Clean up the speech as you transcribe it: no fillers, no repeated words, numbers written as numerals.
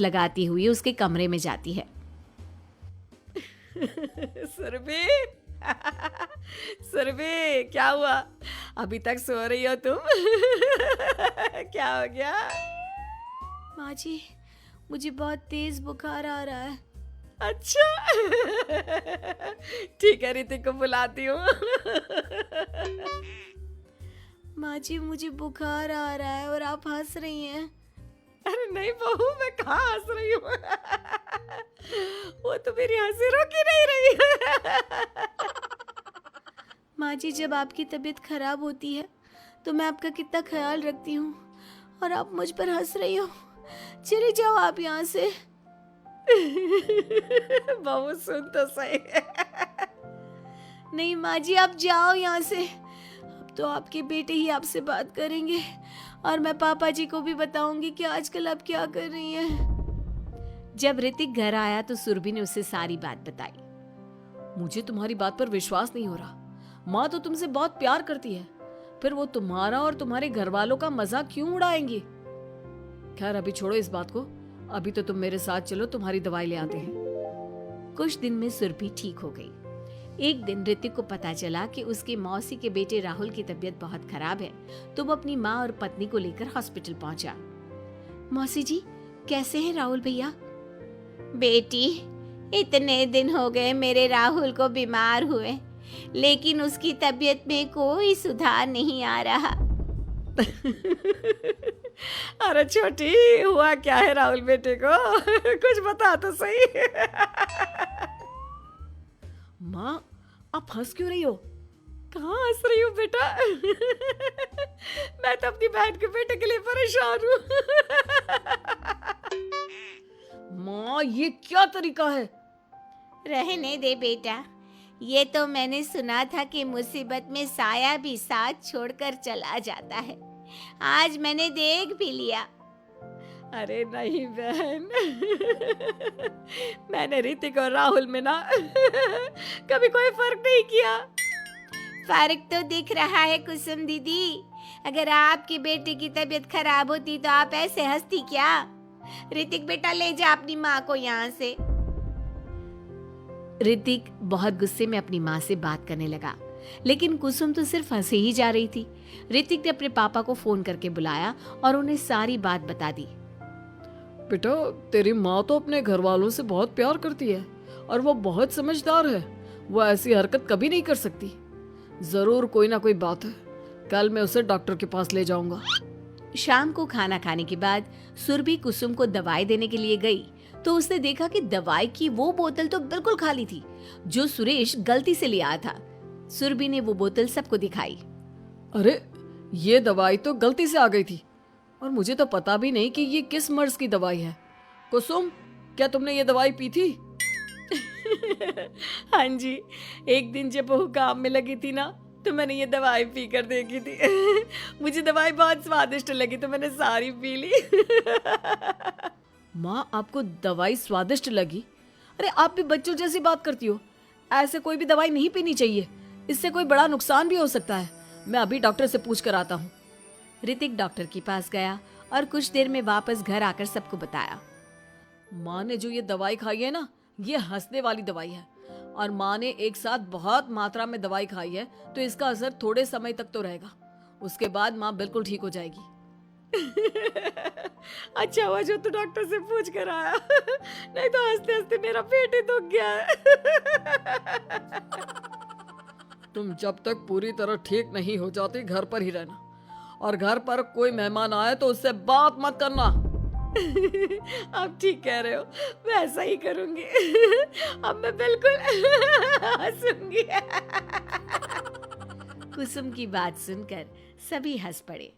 लगाती हुई उसके कमरे में जाती है। सुरभि सुरभि, क्या हुआ? अभी तक सो रही हो तुम? क्या हो गया? माँ जी, मुझे बहुत तेज बुखार आ रहा है। अच्छा। ठीक है, ऋतिक को बुलाती हूँ। माँ जी, मुझे बुखार आ रहा है और आप हंस रही हैं। अरे नहीं बहू, मैं कहाँ हंस रही हूँ। वो तो मेरी हंसी रोक ही नहीं रही है। माँ जी, जब आपकी तबीयत खराब होती है तो मैं आपका कितना ख्याल रखती हूँ और आप मुझ पर हंस रही हो। चली जाओ आप यहाँ से। बहू सुन तो सही। नहीं माँ जी, आप जाओ यहाँ से। अब तो आपके बेटे ही आपसे बात करेंगे और मैं पापा जी को भी बताऊंगी कि आजकल आप क्या कर रही हैं। जब ऋतिक घर आया तो सुरभि ने उसे सारी बात बताई। मुझे तुम्हारी बात पर विश्वास नहीं हो रहा। माँ तो तुमसे बहुत प्यार करती है, फिर वो तुम्हारा और तुम्हारे घर वालों का मजाक क्यों उड़ाएंगी? खैर अभी छोड़ो इस बात को, अभी तो तुम मेरे साथ चलो, तुम्हारी दवाई ले आते हैं। कुछ दिन में सुरभि ठीक हो गई। एक दिन ऋतिक को पता चला कि उसकी मौसी के बेटे राहुल की तबीयत बहुत खराब है, तो वो अपनी माँ और पत्नी को लेकर हॉस्पिटल पहुंचा। मौसी जी, कैसे हैं राहुल भैया? बेटी, इतने दिन हो गए मेरे राहुल को बीमार हुए, लेकिन उसकी तबीयत में कोई सुधार नहीं आ रहा। अरे छोटी, हुआ क्या है राहुल बेटे को? कुछ बता तो सही। माँ, आप हंस क्यों रही हो? कहाँ हंस रही हो बेटा? मैं तो अपनी बहन के बेटे के लिए परेशान हूँ। माँ, ये क्या तरीका है? रहने दे बेटा, ये तो मैंने सुना था कि मुसीबत में साया भी साथ छोड़कर चला जाता है। आज मैंने देख भी लिया। अरे नहीं बहन, मैंने ऋतिक और राहुल में ना कभी कोई फर्क नहीं किया। फर्क तो दिख रहा है कुसुम दीदी। अगर आपकी बेटे की तबीयत खराब होती तो आप ऐसे हंसती क्या? ऋतिक बेटा, ले जा अपनी माँ को यहाँ से। ऋतिक बहुत गुस्से में अपनी माँ से बात करने लगा, लेकिन कुसुम तो सिर्फ हंसे ही जा रही थी। ऋतिक ने अपने पापा को फोन करके बुलाया और उन्हें सारी बात बता दी। बेटा, तेरी माँ तो अपने घर वालों से बहुत प्यार करती है और वो बहुत समझदार है। वो ऐसी हरकत कभी नहीं कर सकती। जरूर कोई ना कोई बात है। कल मैं उसे डॉक्टर के पास ले जाऊंगा। शाम को खाना खाने के बाद सुरभि कुसुम को दवाई देने के लिए गई तो उसने देखा कि दवाई की वो बोतल तो बिल्कुल खाली थी जो सुरेश गलती से ले आया था। सुरभि ने वो बोतल सबको दिखाई। अरे, ये दवाई तो गलती से आ गई थी और मुझे तो पता भी नहीं कि ये किस मर्ज की दवाई है। कुसुम, क्या तुमने ये दवाई पी थी? हाँ जी, एक दिन जब बहू काम में लगी थी ना, तो मैंने ये दवाई पी कर देखी थी। मुझे दवाई बहुत स्वादिष्ट लगी तो मैंने सारी पी ली। माँ, आपको दवाई स्वादिष्ट लगी? अरे आप भी बच्चों जैसी बात करती हो। ऐसे कोई भी दवाई नहीं पीनी चाहिए, इससे कोई बड़ा नुकसान भी हो सकता है। मैं अभी डॉक्टर से पूछ कर आता हूँ। ऋतिक डॉक्टर के पास गया और कुछ देर में वापस घर आकर सबको बताया। माँ ने जो ये दवाई खाई है ना, ये हंसने वाली दवाई है और माँ ने एक साथ बहुत मात्रा में दवाई खाई है, तो इसका असर थोड़े समय तक तो रहेगा। उसके बाद माँ बिल्कुल ठीक हो जाएगी। अच्छा हुआ जो तू डॉक्टर से पूछ कर आया, नहीं तो हंसते हंसते मेरा पेट ही दुख गया है। तुम जब तक पूरी तरह ठीक नहीं हो जाती घर पर ही रहना, और घर पर कोई मेहमान आए तो उससे बात मत करना। आप ठीक कह रहे हो, मैं ऐसा ही करूंगी। अब मैं बिल्कुल हंसूंगी। कुसुम की बात सुनकर सभी हंस पड़े।